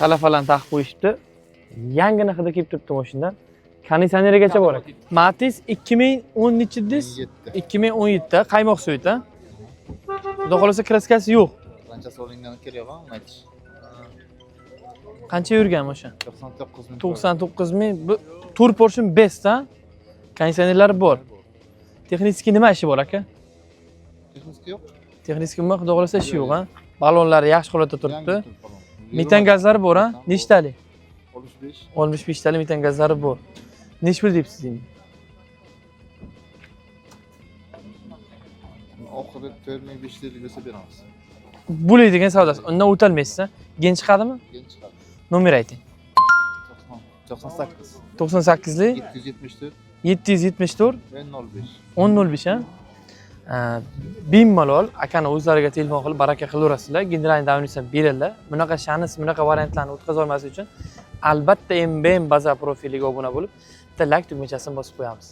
Talafalarni taqib qo'yishibdi. Yangini hidi kelib turibdi mashinadan. Konditsionerigacha bor ekan. Matiz 2010 nechidis? 2017 da qaymoq suyda. Xudo xolasa kraskasi yo'q. Qancha so'lingani kelyapman, aytish. Qancha yurgan mashina? 99 ming. 99 ming. Bu to'rt portion best ha. Konditsionerlari bor. Texnik nima ishi bor aka? Texnik yo'q. Texnik nima xudo xolasa ishi yo'q ha. Balonlari yaxshi holatda turibdi. Metan gazlari bor ha. Nechtalik? 65. 65 talik metan gazlari bor. Nech pul deyapsiz endi? Oxiri 4500 bo'lsa beramiz. Bo'ladigan savdosi. Undan o'talmaysiz ha. Gen chiqadimi? Keyin chiqadi. Nomer ayting. 98. 98lik 774 774 1005. 1005 ha. Bemalol akani o'zlariga telefon qilib baraka qilaverasizlar. Generalniy davnis ham beradilar. Bunaqa shanis, bunaqa variantlarni o'tkaza olmaslik uchun albatta MBM baza profiliga obuna bo'lib, bitta like tugmachasini bosib qo'yamiz.